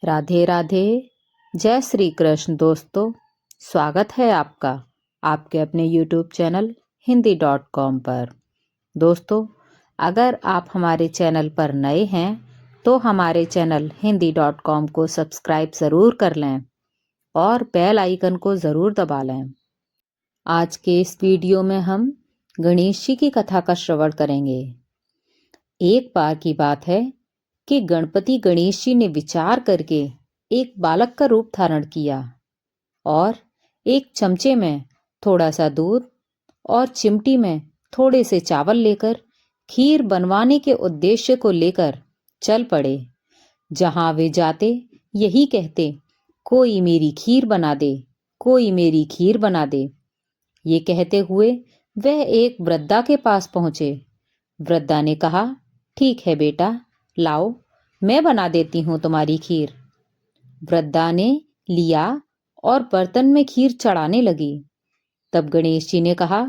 राधे राधे। जय श्री कृष्ण दोस्तों, स्वागत है आपका आपके अपने YouTube चैनल हिंदी.com पर। दोस्तों, अगर आप हमारे चैनल पर नए हैं तो हमारे चैनल हिंदी.com को सब्सक्राइब ज़रूर कर लें और बेल आइकन को ज़रूर दबा लें। आज के इस वीडियो में हम गणेश जी की कथा का श्रवण करेंगे। एक बार की बात है कि गणपति गणेश जी ने विचार करके एक बालक का रूप धारण किया और एक चमचे में थोड़ा सा दूध और चिमटी में थोड़े से चावल लेकर खीर बनवाने के उद्देश्य को लेकर चल पड़े। जहां वे जाते यही कहते, कोई मेरी खीर बना दे, कोई मेरी खीर बना दे। ये कहते हुए वह एक वृद्धा के पास पहुंचे। वृद्धा ने कहा, ठीक है बेटा, लाओ, मैं बना देती हूँ तुम्हारी खीर। वृद्धा ने लिया और बर्तन में खीर चढ़ाने लगी। तब गणेश जी ने कहा,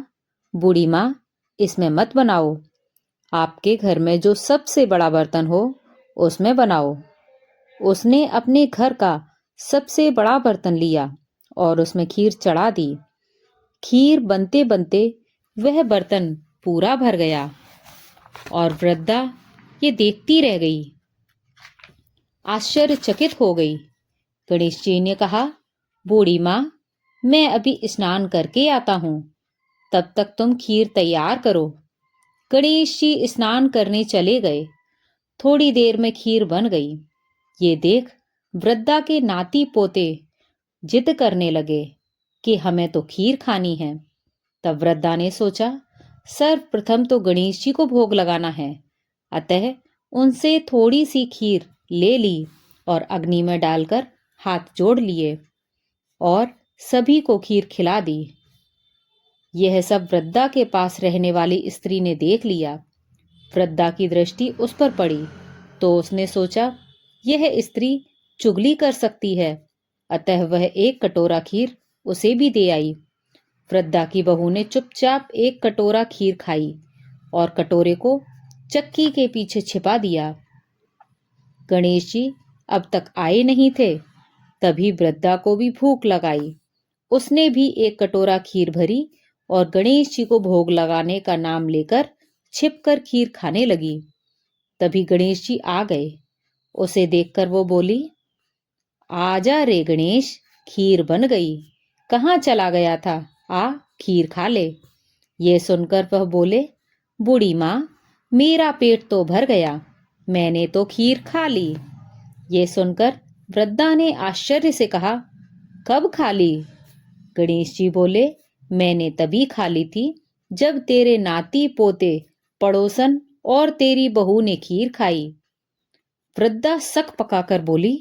बूढ़ी माँ, इसमें मत बनाओ, आपके घर में जो सबसे बड़ा बर्तन हो उसमें बनाओ। उसने अपने घर का सबसे बड़ा बर्तन लिया और उसमें खीर चढ़ा दी। खीर बनते बनते वह बर्तन पूरा भर गया और वृद्धा ये देखती रह गई, आश्चर्यचकित हो गई। गणेश जी ने कहा, बूढ़ी माँ, मैं अभी स्नान करके आता हूँ, तब तक तुम खीर तैयार करो। गणेश जी स्नान करने चले गए। थोड़ी देर में खीर बन गई। ये देख वृद्धा के नाती पोते जिद करने लगे कि हमें तो खीर खानी है। तब वृद्धा ने सोचा, सर्वप्रथम तो गणेश जी को भोग लगाना है। अतः उनसे थोड़ी सी खीर ले ली और अग्नि में डालकर हाथ जोड़ लिए और सभी को खीर खिला दी। यह सब वृद्धा के पास रहने वाली स्त्री ने देख लिया। वृद्धा की दृष्टि उस पर पड़ी तो उसने सोचा, यह स्त्री चुगली कर सकती है। अतः वह एक कटोरा खीर उसे भी दे आई। वृद्धा की बहू ने चुपचाप एक कटोरा खीर खाई और कटोरे को चक्की के पीछे छिपा दिया। गणेश जी अब तक आए नहीं थे, तभी वृद्धा को भी भूख लगाई। उसने भी एक कटोरा खीर भरी और गणेश जी को भोग लगाने का नाम लेकर छिपकर खीर खाने लगी। तभी गणेश जी आ गए। उसे देखकर वो बोली, आजा रे गणेश, खीर बन गई। कहाँ चला गया था? आ, खीर खा ले। ये सुनकर वह बोले, बूढ़ी माँ, मेरा पेट तो भर गया, मैंने तो खीर खा ली। ये सुनकर वृद्धा ने आश्चर्य से कहा, कब खा ली? गणेश जी बोले, मैंने तभी खा ली थी जब तेरे नाती पोते, पड़ोसन और तेरी बहू ने खीर खाई। वृद्धा सक पकाकर बोली,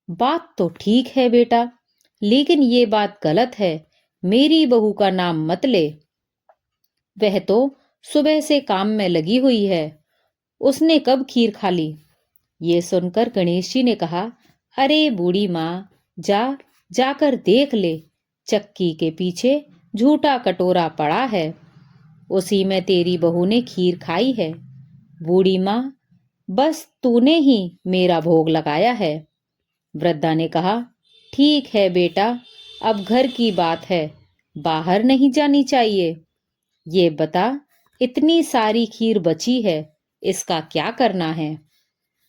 बात तो ठीक है बेटा, लेकिन ये बात गलत है। मेरी बहू का नाम मत ले, वह तो सुबह से काम में लगी हुई है, उसने कब खीर खा ली? ये सुनकर गणेश जी ने कहा, अरे बूढ़ी माँ, जाकर देख ले, चक्की के पीछे झूठा कटोरा पड़ा है, उसी में तेरी बहू ने खीर खाई है। बूढ़ी माँ, बस तूने ही मेरा भोग लगाया है। वृद्धा ने कहा, ठीक है बेटा, अब घर की बात है, बाहर नहीं जानी चाहिए। ये बता, इतनी सारी खीर बची है, इसका क्या करना है?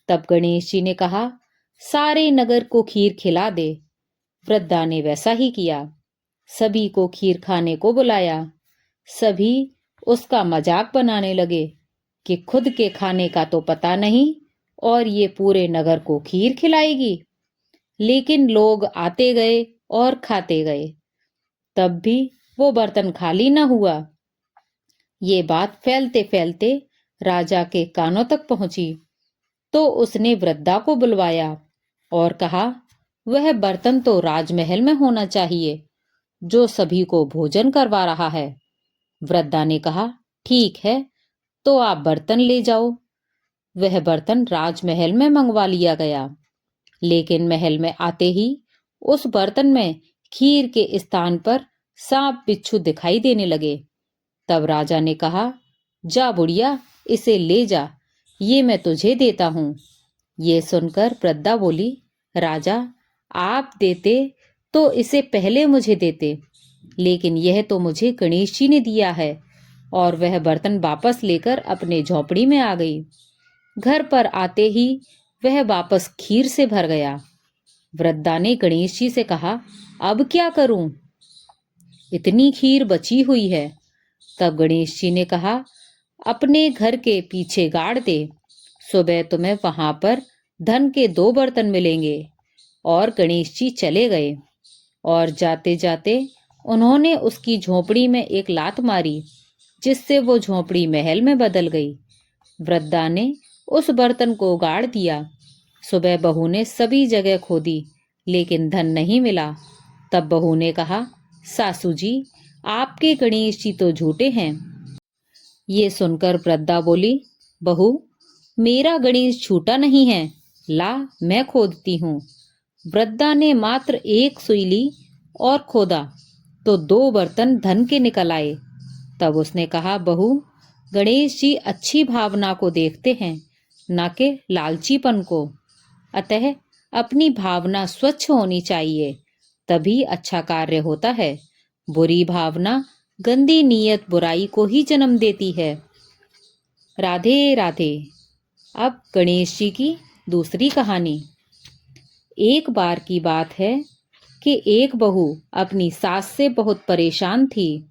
तब गणेश जी ने कहा, सारे नगर को खीर खिला दे। वृद्धा ने वैसा ही किया। सभी को खीर खाने को बुलाया। सभी उसका मजाक बनाने लगे कि खुद के खाने का तो पता नहीं और ये पूरे नगर को खीर खिलाएगी। लेकिन लोग आते गए और खाते गए, तब भी वो बर्तन खाली न हुआ। ये बात फैलते फैलते राजा के कानों तक पहुंची तो उसने वृद्धा को बुलवाया और कहा, वह बर्तन तो राजमहल में होना चाहिए जो सभी को भोजन करवा रहा है। वृद्धा ने कहा, ठीक है, तो आप बर्तन ले जाओ। वह बर्तन राजमहल में मंगवा लिया गया, लेकिन महल में आते ही उस बर्तन में खीर के स्थान पर सांप बिच्छू दिखाई देने लगे। तब राजा ने कहा, जा बुढ़िया, इसे ले जा, ये मैं तुझे देता हूँ। ये सुनकर वृद्धा बोली, राजा, आप देते तो इसे पहले मुझे देते, लेकिन यह तो मुझे गणेश जी ने दिया है। और वह बर्तन वापस लेकर अपने झोपड़ी में आ गई। घर पर आते ही वह वापस खीर से भर गया। वृद्धा ने गणेश जी से कहा, अब क्या करूं? इतनी खीर बची हुई है। तब गणेश जी ने कहा, अपने घर के पीछे गाड़ दे। सुबह तुम्हें वहां पर धन के 2 बर्तन मिलेंगे। और गणेश जी चले गए और जाते जाते उन्होंने उसकी झोपड़ी में एक लात मारी, जिससे वो झोपड़ी महल में बदल गई। वृद्धा ने उस बर्तन को गाड़ दिया। सुबह बहू ने सभी जगह खोदी, लेकिन धन नहीं मिला। तब बहू ने कहा, सासू जी, आपके गणेश जी तो झूठे हैं। ये सुनकर वृद्धा बोली, बहू, मेरा गणेश झूठा नहीं है, ला मैं खोदती हूँ। वृद्धा ने मात्र एक सुई ली और खोदा तो 2 बर्तन धन के निकल आए। तब उसने कहा, बहू, गणेश जी अच्छी भावना को देखते हैं, न कि लालचीपन को। अतः अपनी भावना स्वच्छ होनी चाहिए, तभी अच्छा कार्य होता है। बुरी भावना गंदी नीयत बुराई को ही जन्म देती है। राधे राधे। अब गणेश जी की दूसरी कहानी। एक बार की बात है कि एक बहू अपनी सास से बहुत परेशान थी।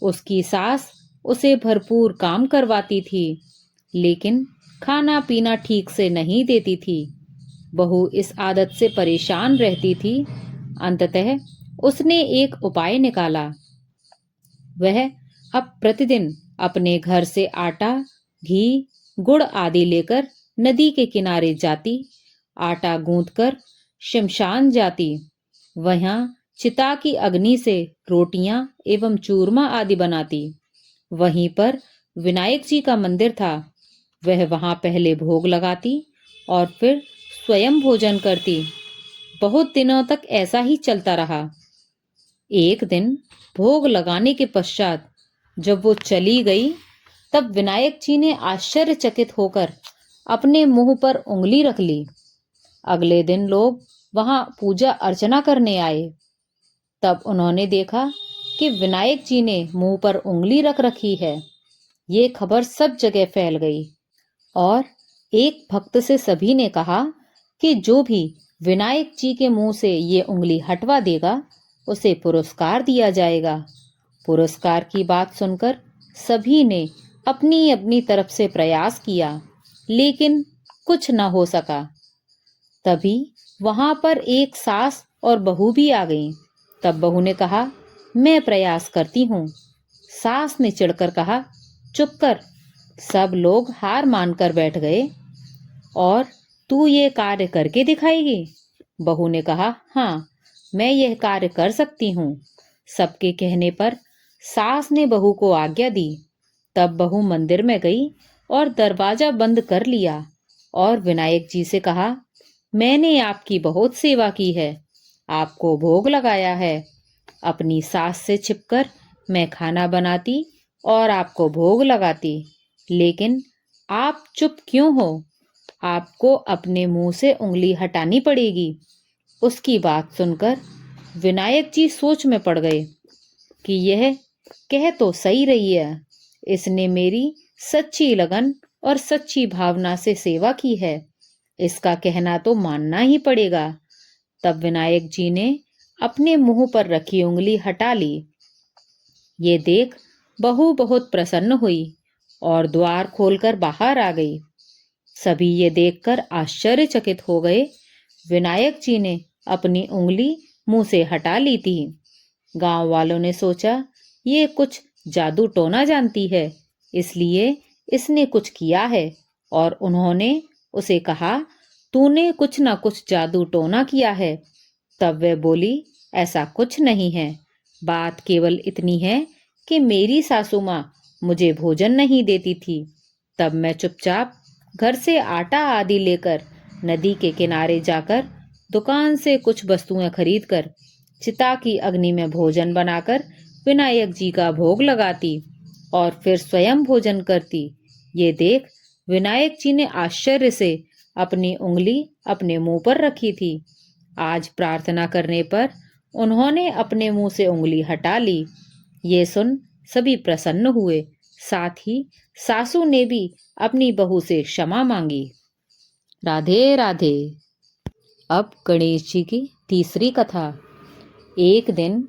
उसकी सास उसे भरपूर काम करवाती थी, लेकिन खाना पीना ठीक से नहीं देती थी। बहू इस आदत से परेशान रहती थी। अंततः उसने एक उपाय निकाला। वह अब प्रतिदिन अपने घर से आटा, घी, गुड़ आदि लेकर नदी के किनारे जाती, आटा गूंथकर शमशान जाती, वहां चिता की अग्नि से रोटियां एवं चूरमा आदि बनाती। वहीं पर विनायक जी का मंदिर था। वह वहां पहले भोग लगाती और फिर स्वयं भोजन करती। बहुत दिनों तक ऐसा ही चलता रहा। एक दिन भोग लगाने के पश्चात जब वो चली गई, तब विनायक जी ने आश्चर्यचकित होकर अपने मुंह पर उंगली रख ली। अगले दिन लोग वहां पूजा अर्चना करने आए। तब उन्होंने देखा कि विनायक जी ने मुंह पर उंगली रख रखी है। ये खबर सब जगह फैल गई और एक भक्त से सभी ने कहा कि जो भी विनायक जी के मुंह से ये उंगली हटवा देगा, उसे पुरस्कार दिया जाएगा। पुरस्कार की बात सुनकर सभी ने अपनी अपनी तरफ से प्रयास किया, लेकिन कुछ न हो सका। तभी वहां पर एक सास और बहू भी आ गईं। तब बहू ने कहा, मैं प्रयास करती हूँ। सास ने चिढ़कर कहा, चुप कर। सब लोग हार मानकर बैठ गए। और तू ये कार्य करके दिखाएगी? बहू ने कहा, हाँ, मैं यह कार्य कर सकती हूँ। सबके कहने पर सास ने बहू को आज्ञा दी। तब बहू मंदिर में गई और दरवाजा बंद कर लिया और विनायक जी से कहा, मैंने आपकी बहुत सेवा की है, आपको भोग लगाया है। अपनी सास से छिपकर मैं खाना बनाती और आपको भोग लगाती, लेकिन आप चुप क्यों हो? आपको अपने मुंह से उंगली हटानी पड़ेगी। उसकी बात सुनकर विनायक जी सोच में पड़ गए कि यह कह तो सही रही है। इसने मेरी सच्ची लगन और सच्ची भावना से सेवा की है, इसका कहना तो मानना ही पड़ेगा। तब विनायक जी ने अपने मुंह पर रखी उंगली हटा ली। ये देख बहू बहुत प्रसन्न हुई और द्वार खोलकर बाहर आ गई। सभी ये देखकर आश्चर्यचकित हो गए। विनायक जी ने अपनी उंगली मुंह से हटा ली थी। गांव वालों ने सोचा, ये कुछ जादू टोना जानती है, इसलिए इसने कुछ किया है। और उन्होंने उसे कहा, तूने कुछ ना कुछ जादू टोना किया है। तब वह बोली, ऐसा कुछ नहीं है। बात केवल इतनी है कि मेरी सासू माँ मुझे भोजन नहीं देती थी। तब मैं चुपचाप घर से आटा आदि लेकर नदी के किनारे जाकर दुकान से कुछ वस्तुएं खरीदकर चिता की अग्नि में भोजन बनाकर विनायक जी का भोग लगाती और फिर स्वयं भोजन करती। ये देख विनायक जी ने आश्चर्य से अपनी उंगली अपने मुंह पर रखी थी। आज प्रार्थना करने पर उन्होंने अपने मुंह से उंगली हटा ली। ये सुन सभी प्रसन्न हुए। साथ ही सासू ने भी अपनी बहू से क्षमा मांगी। राधे राधे। अब गणेश जी की तीसरी कथा। एक दिन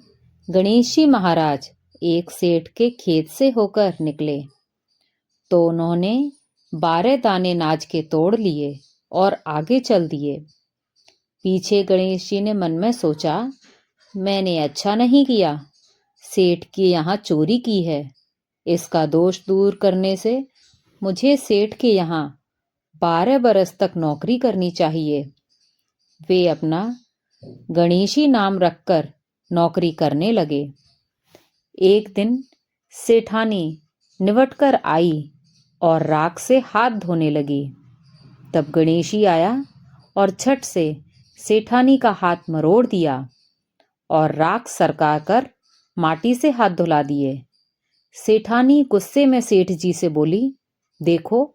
गणेश जी महाराज एक सेठ के खेत से होकर निकले तो उन्होंने 12 दाने नाज के तोड़ लिए और आगे चल दिए। पीछे गणेश जी ने मन में सोचा, मैंने अच्छा नहीं किया, सेठ के यहाँ चोरी की है। इसका दोष दूर करने से मुझे सेठ के यहाँ 12 बरस तक नौकरी करनी चाहिए। वे अपना गणेशी नाम रखकर नौकरी करने लगे। एक दिन सेठानी निवट कर आई और राख से हाथ धोने लगी। तब गणेशी आया और झट से सेठानी का हाथ मरोड़ दिया और राख सरका कर माटी से हाथ धुला दिए। सेठानी गुस्से में सेठ जी से बोली, देखो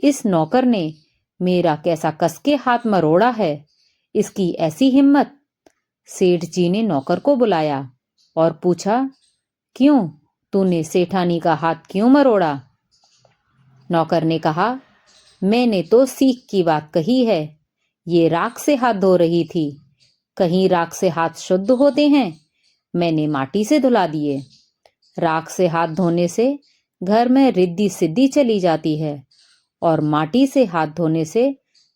इस नौकर ने मेरा कैसा कसके हाथ मरोड़ा है, इसकी ऐसी हिम्मत। सेठ जी ने नौकर को बुलाया और पूछा, क्यों, तूने सेठानी का हाथ क्यों मरोड़ा? नौकर ने कहा, मैंने तो सीख की बात कही है, ये राख से हाथ धो रही थी। कहीं राख से हाथ शुद्ध होते हैं? मैंने माटी से धुला दिए। राख से हाथ धोने से घर में रिद्धि सिद्धि चली जाती है और माटी से हाथ धोने से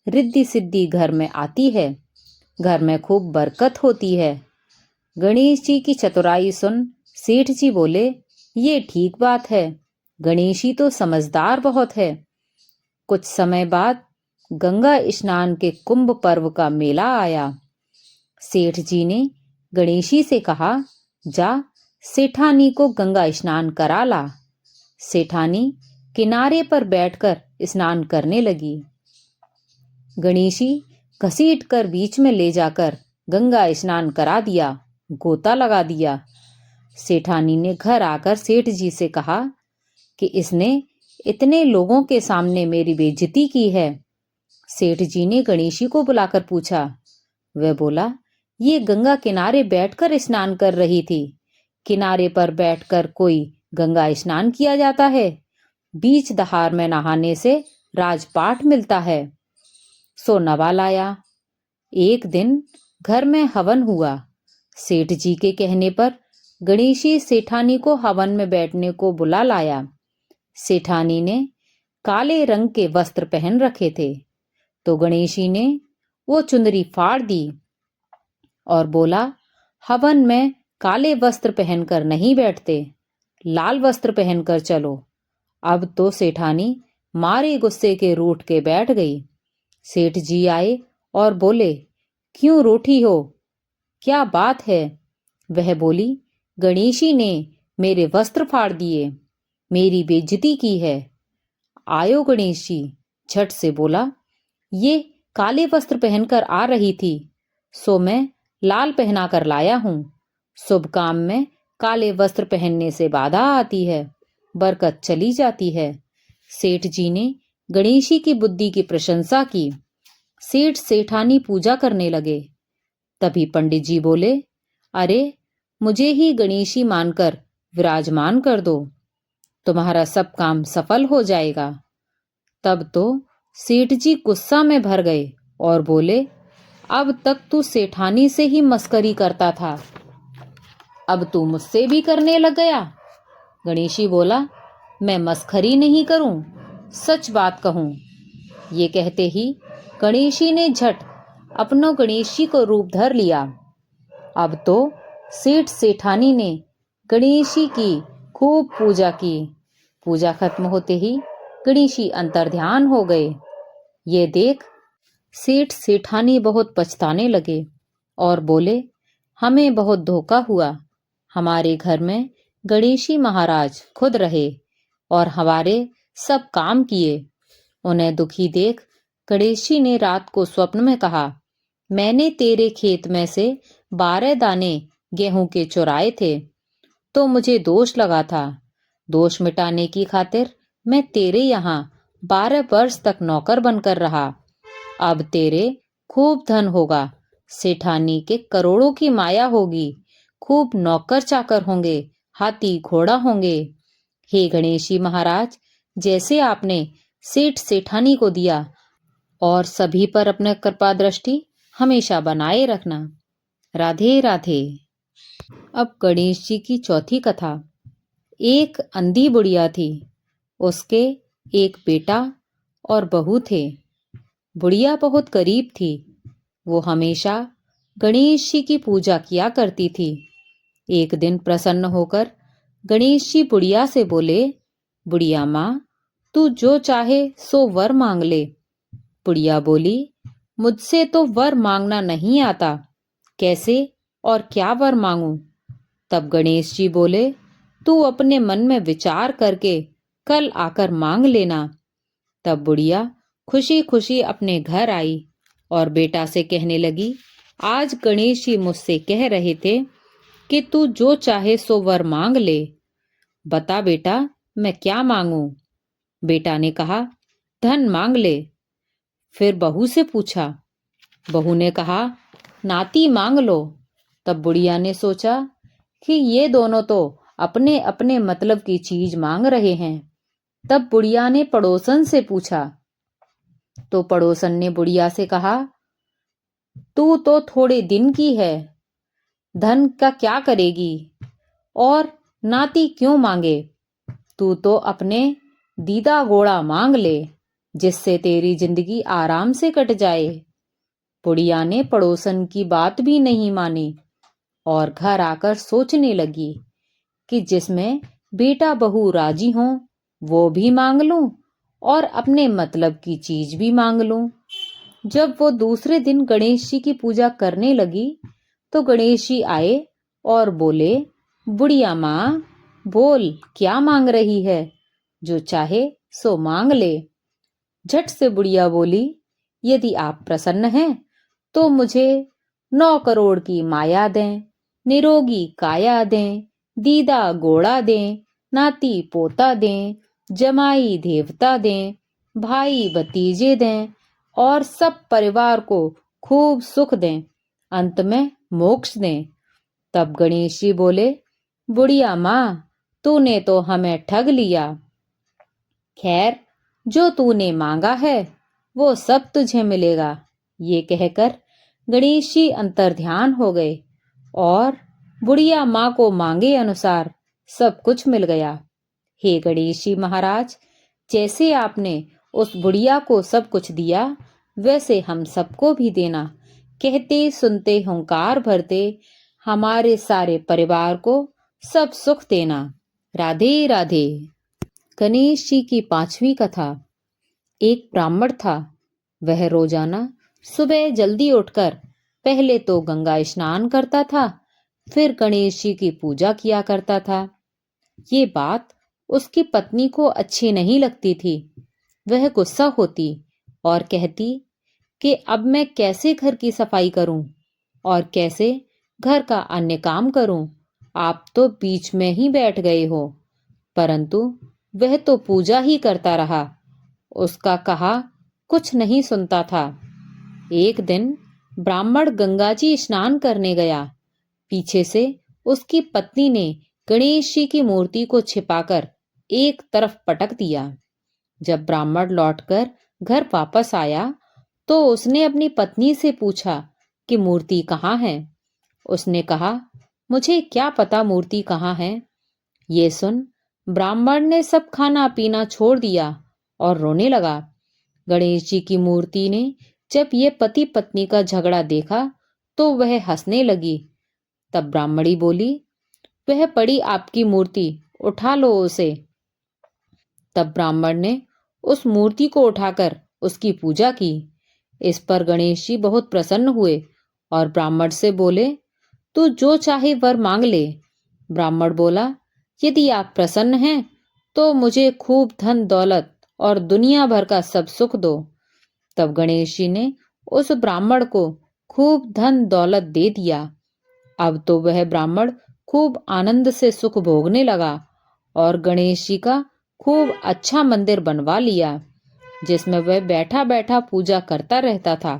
रिद्धि सिद्धि घर में आती है। घर में खूब बरकत होती है। गणेश जी की चतुराई सुन सेठ जी बोले, ये ठीक बात है, गणेशी तो समझदार बहुत है। कुछ समय बाद गंगा स्नान के कुंभ पर्व का मेला आया। सेठ जी ने गणेशी से कहा, जा सेठानी को गंगा स्नान करा ला। सेठानी किनारे पर बैठकर स्नान करने लगी। गणेशी घसीट कर बीच में ले जाकर गंगा स्नान करा दिया, गोता लगा दिया। सेठानी ने घर आकर सेठ जी से कहा कि इसने इतने लोगों के सामने मेरी बेइज्जती की है। सेठ जी ने गणेशी को बुलाकर पूछा। वह बोला, ये गंगा किनारे बैठकर स्नान कर रही थी। किनारे पर बैठकर कोई गंगा स्नान किया जाता है? बीच दहार में नहाने से राजपाट मिलता है। सो नवा लाया। एक दिन घर में हवन हुआ। सेठ जी के कहने पर गणेशी सेठानी को हवन में बैठने को बुला लाया। सेठानी ने काले रंग के वस्त्र पहन रखे थे तो गणेशी ने वो चुनरी फाड़ दी और बोला, हवन में काले वस्त्र पहनकर नहीं बैठते, लाल वस्त्र पहनकर चलो। अब तो सेठानी मारे गुस्से के रूठ के बैठ गई। सेठ जी आए और बोले, क्यों रूठी हो, क्या बात है? वह बोली, गणेशी ने मेरे वस्त्र फाड़ दिए, मेरी बेइज्जती की है। आयो गणेश जी झट से बोला, ये काले वस्त्र पहनकर आ रही थी, सो मैं लाल पहना कर लाया हूं। शुभ काम में काले वस्त्र पहनने से बाधा आती है, बरकत चली जाती है। सेठ जी ने गणेशी की बुद्धि की प्रशंसा की। सेठ सेठानी पूजा करने लगे। तभी पंडित जी बोले, अरे मुझे ही गणेशी मानकर विराजमान कर दो, तुम्हारा सब काम सफल हो जाएगा। तब तो सेठ जी गुस्सा में भर गए और बोले, अब तक तू सेठानी से ही मस्करी करता था, अब तू मुझसे भी करने लग गया। गणेशी बोला, मैं मस्खरी नहीं करूं, सच बात कहूं। ये कहते ही गणेशी ने झट अपनो गणेशी को रूप धर लिया। अब तो सेठ सेठानी ने गणेशी की खूब पूजा की। पूजा खत्म होते ही गणेशी अंतर्ध्यान हो गए। ये देख सेठ सेठानी बहुत पछताने लगे और बोले, हमें बहुत धोखा हुआ। हमारे घर में गणेशी महाराज खुद रहे और हमारे सब काम किए। उन्हें दुखी देख गणेशी ने रात को स्वप्न में कहा, मैंने तेरे खेत में से 12 दाने गेहूं के चुराए थे, तो मुझे दोष लगा था। दोष मिटाने की खातिर मैं तेरे यहाँ 12 वर्ष तक नौकर बनकर रहा। अब तेरे खूब धन होगा, सेठानी के करोड़ों की माया होगी, खूब नौकर चाकर होंगे, हाथी घोड़ा होंगे। हे गणेश जी महाराज, जैसे आपने सेठ सेठानी को दिया और सभी पर अपना कृपा दृष्टि हमेशा बनाए रखना। राधे राधे। अब गणेश जी की चौथी कथा। एक अंधी बुढ़िया थी, उसके एक बेटा और बहू थे। बुढ़िया बहुत गरीब थी, वो हमेशा गणेश जी की पूजा किया करती थी। एक दिन प्रसन्न होकर गणेश जी बुढ़िया से बोले, बुढ़िया माँ, तू जो चाहे सो वर मांग ले। बुढ़िया बोली, मुझसे तो वर मांगना नहीं आता, कैसे और क्या वर मांगूं? तब गणेश जी बोले, तू अपने मन में विचार करके कल आकर मांग लेना। तब बुढ़िया खुशी खुशी अपने घर आई और बेटा से कहने लगी, आज गणेश जी मुझसे कह रहे थे कि तू जो चाहे सो वर मांग ले। बता बेटा, मैं क्या मांगूं? बेटा ने कहा, धन मांग ले। फिर बहू से पूछा, बहू ने कहा, नाती मांग लो। तब बुढ़िया ने सोचा कि ये दोनों तो अपने अपने मतलब की चीज मांग रहे हैं। तब बुढ़िया ने पड़ोसन से पूछा, तो पड़ोसन ने बुढ़िया से कहा, तू तो थोड़े दिन की है, धन का क्या करेगी और नाती क्यों मांगे? तू तो अपने दीदा घोड़ा मांग ले, जिससे तेरी जिंदगी आराम से कट जाए। बुढ़िया ने पड़ोसन की बात भी नहीं मानी और घर आकर सोचने लगी कि जिसमें बेटा बहू राजी हों वो भी मांग लूं और अपने मतलब की चीज भी मांग लूं। जब वो दूसरे दिन गणेश जी की पूजा करने लगी तो गणेश जी आए और बोले, बुढ़िया माँ, बोल क्या मांग रही है? जो चाहे सो मांग ले। झट से बुढ़िया बोली, यदि आप प्रसन्न हैं तो मुझे 9 करोड़ की माया दें, निरोगी काया दें, दीदा घोड़ा दें, नाती पोता दें, जमाई देवता दें, भाई भतीजे दें और सब परिवार को खूब सुख दें, अंत में मोक्ष दें। तब गणेश जी बोले, बुढ़िया माँ, तूने तो हमें ठग लिया। खैर, जो तूने मांगा है वो सब तुझे मिलेगा। ये कहकर गणेश जी अंतर्ध्यान हो गए और बुढ़िया माँ को मांगे अनुसार सब कुछ मिल गया। हे गणेश जी महाराज, जैसे आपने उस बुढ़िया को सब कुछ दिया वैसे हम सबको भी देना। कहते सुनते हुंकार भरते हमारे सारे परिवार को सब सुख देना। राधे राधे। गणेश जी की 5वीं कथा। एक ब्राह्मण था, वह रोजाना सुबह जल्दी उठकर पहले तो गंगा स्नान करता था, फिर गणेश जी की पूजा किया करता था। ये बात उसकी पत्नी को अच्छी नहीं लगती थी। वह गुस्सा होती और कहती कि अब मैं कैसे घर की सफाई करूं और कैसे घर का अन्य काम करूं? आप तो बीच में ही बैठ गए हो। परंतु वह तो पूजा ही करता रहा, उसका कहा कुछ नहीं सुनता था। एक दिन ब्राह्मण गंगाजी स्नान करने गया। पीछे से उसकी पत्नी ने गणेश जी की मूर्ति को छिपाकर एक तरफ पटक दिया। जब ब्राह्मण लौटकर घर वापस आया तो उसने अपनी पत्नी से पूछा कि मूर्ति कहाँ है। उसने कहा, मुझे क्या पता मूर्ति कहाँ है। ये सुन ब्राह्मण ने सब खाना पीना छोड़ दिया और रोने लगा। गणेश जी की मूर्ति ने जब ये पति पत्नी का झगड़ा देखा तो वह हंसने लगी। तब ब्राह्मणी बोली, वह पड़ी आपकी मूर्ति, उठा लो उसे। तब ब्राह्मण ने उस मूर्ति को उठाकर उसकी पूजा की। इस पर गणेश जी बहुत प्रसन्न हुए और ब्राह्मण से बोले, तू जो चाहे वर मांग ले। ब्राह्मण बोला, यदि आप प्रसन्न हैं तो मुझे खूब धन दौलत और दुनिया भर का सब सुख दो। तब गणेश जी ने उस ब्राह्मण को खूब धन दौलत दे दिया। अब तो वह ब्राह्मण खूब आनंद से सुख भोगने लगा और गणेश जी का खूब अच्छा मंदिर बनवा लिया। जिसमें वह बैठा बैठा पूजा करता रहता था।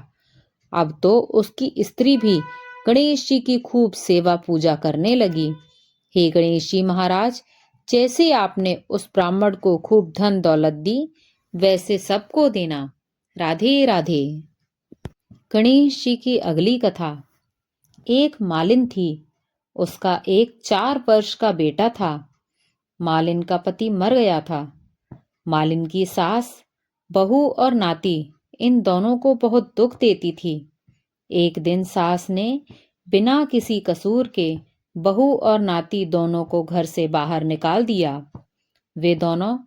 अब तो उसकी स्त्री भी गणेश जी की खूब सेवा पूजा करने लगी। हे गणेश जी महाराज, जैसे आपने उस ब्राह्मण को खूब धन दौलत दी, वैसे सबको देना। राधे राधे। गणेश जी की अगली कथा। एक मालिन थी, उसका एक 4 वर्ष का बेटा था। मालिन का पति मर गया था। मालिन की सास, बहू और नाती इन दोनों को बहुत दुख देती थी। एक दिन सास ने बिना किसी कसूर के बहू और नाती दोनों को घर से बाहर निकाल दिया। वे दोनों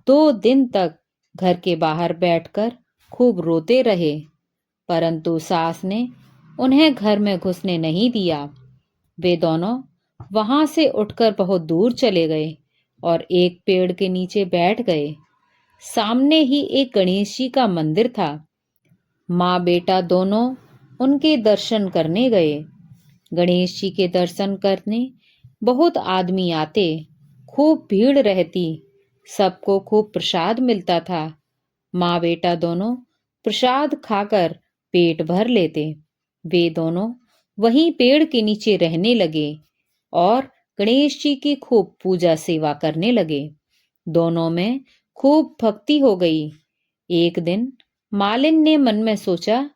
2 दिन तक घर के बाहर बैठकर खूब रोते रहे, परंतु सास ने उन्हें घर में घुसने नहीं दिया। वे दोनों वहां से उठकर बहुत दूर चले गए और एक पेड़ के नीचे बैठ गए। सामने ही एक गणेश जी का मंदिर था। माँ बेटा दोनों उनके दर्शन करने गए। गणेश जी के दर्शन करने बहुत आदमी आते, खूब भीड़ रहती, सबको खूब प्रसाद मिलता था। माँ बेटा दोनों प्रसाद खाकर पेट भर लेते। वे दोनों वहीं पेड़ के नीचे रहने लगे और गणेश जी की खूब पूजा सेवा करने लगे। दोनों में खूब भक्ति हो गई। एक दिन मालिन ने मन में सोचा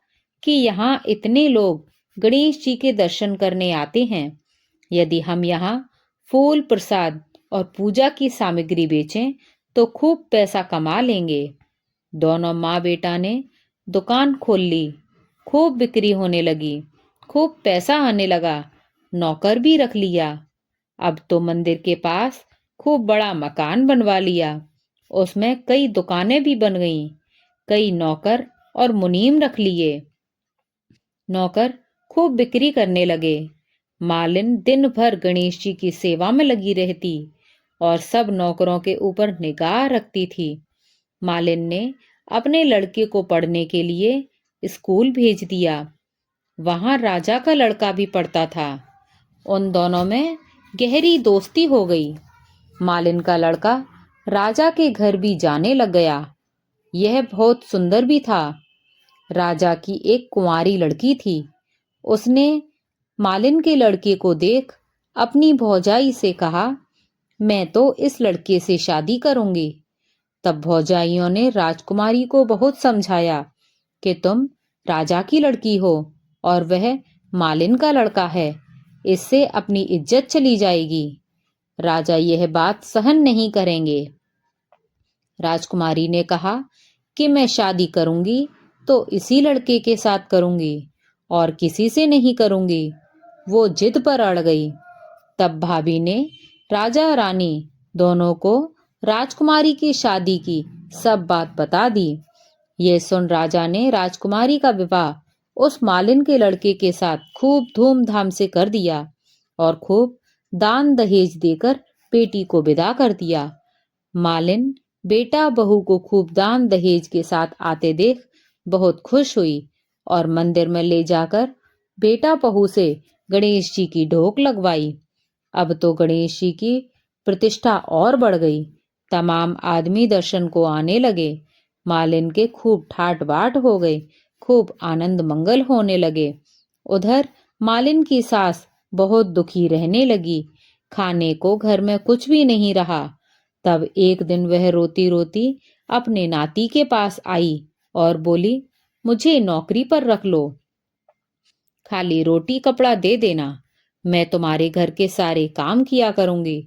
कि यहाँ इतने लोग गणेश जी के दर्शन करने आते हैं, यदि हम यहाँ फूल प्रसाद और पूजा की सामग्री बेचें तो खूब पैसा कमा लेंगे। दोनों माँ बेटा ने दुकान खोल ली। खूब बिक्री होने लगी, खूब पैसा आने लगा। नौकर भी रख लिया। अब तो मंदिर के पास खूब बड़ा मकान बनवा लिया। उसमें कई दुकानें भी बन गईं। कई नौकर और मुनीम रख लिए। नौकर खूब बिक्री करने लगे। मालिन दिन भर गणेश जी की सेवा में लगी रहती और सब नौकरों के ऊपर निगाह रखती थी। मालिन ने अपने लड़के को पढ़ने के लिए स्कूल भेज दिया। वहां राजा का लड़का भी पढ़ता था। उन दोनों में गहरी दोस्ती हो गई। मालिन का लड़का राजा के घर भी जाने लग गया। यह बहुत सुंदर भी था। राजा की एक कुंवारी लड़की थी। उसने मालिन के लड़के को देख अपनी भौजाई से कहा, मैं तो इस लड़के से शादी करूंगी। तब भौजाइयों ने राजकुमारी को बहुत समझाया कि तुम राजा की लड़की हो और वह मालिन का लड़का है, इससे अपनी इज्जत चली जाएगी। राजा यह बात सहन नहीं करेंगे। राजकुमारी ने कहा कि मैं शादी करूंगी तो इसी लड़के के साथ करूंगी और किसी से नहीं करूंगी। वो जिद पर अड़ गई। तब भाभी ने राजा रानी दोनों को राजकुमारी की शादी की सब बात बता दी। ये सुन राजा ने राजकुमारी का विवाह उस मालिन के लड़के के साथ खूब धूमधाम से कर दिया और खूब दान दहेज देकर बेटी को विदा कर दिया। मालिन बेटा बहू को खूब दान दहेज के साथ आते देख बहुत खुश हुई और मंदिर में ले जाकर बेटा बहू से गणेश जी की ढोक लगवाई। अब तो गणेश जी की प्रतिष्ठा और बढ़ गई। तमाम आदमी दर्शन को आने लगे। मालिन के खूब ठाट बाट हो गए। खूब आनंद मंगल होने लगे। उधर मालिन की सास बहुत दुखी रहने लगी। खाने को घर में कुछ भी नहीं रहा। तब एक दिन वह रोती रोती अपने नाती के पास आई और बोली, मुझे नौकरी पर रख लो, खाली रोटी कपड़ा दे देना, मैं तुम्हारे घर के सारे काम किया करूंगी।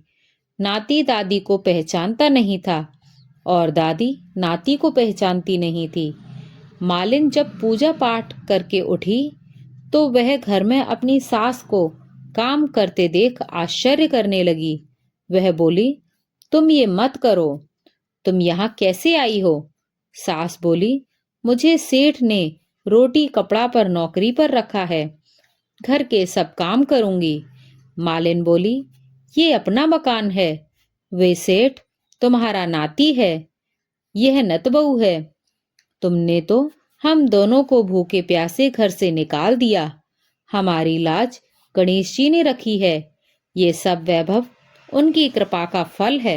नाती दादी को पहचानता नहीं था और दादी नाती को पहचानती नहीं थी। मालिन जब पूजा पाठ करके उठी तो वह घर में अपनी सास को काम करते देख आश्चर्य करने लगी। वह बोली, तुम ये मत करो, तुम यहाँ कैसे आई हो? सास बोली, मुझे सेठ ने रोटी कपड़ा पर नौकरी पर रखा है, घर के सब काम करूंगी। मालिन बोली, ये अपना मकान है, वे सेठ तुम्हारा नाती है, यह नतबहू है। तुमने तो हम दोनों को भूखे प्यासे घर से निकाल दिया। हमारी लाज गणेश जी ने रखी है। ये सब वैभव उनकी कृपा का फल है।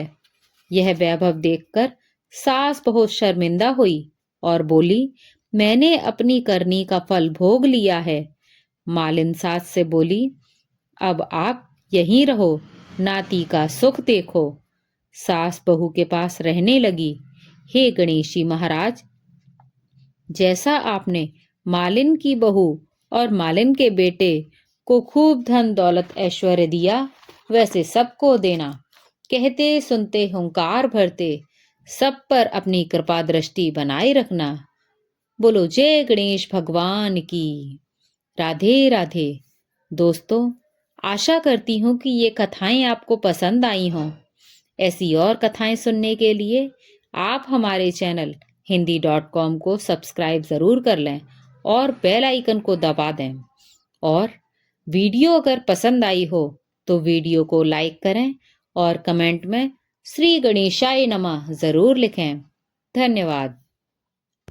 यह वैभव देखकर सास बहुत शर्मिंदा हुई और बोली, मैंने अपनी करनी का फल भोग लिया है। मालिन सास से बोली, अब आप यहीं रहो, नाती का सुख देखो। सास बहू के पास रहने लगी। हे गणेशी महाराज, जैसा आपने मालिन की बहू और मालिन के बेटे को खूब धन दौलत ऐश्वर्य दिया, वैसे सबको देना। कहते सुनते हुंकार भरते सब पर अपनी कृपा दृष्टि बनाए रखना। बोलो जय गणेश भगवान की। राधे राधे। दोस्तों, आशा करती हूँ कि ये कथाएं आपको पसंद आई हों। ऐसी और कथाएं सुनने के लिए आप हमारे चैनल hindi.com को सब्सक्राइब ज़रूर कर लें और बेल आइकन को दबा दें। और वीडियो अगर पसंद आई हो तो वीडियो को लाइक करें और कमेंट में श्री गणेशाय नमः ज़रूर लिखें। धन्यवाद।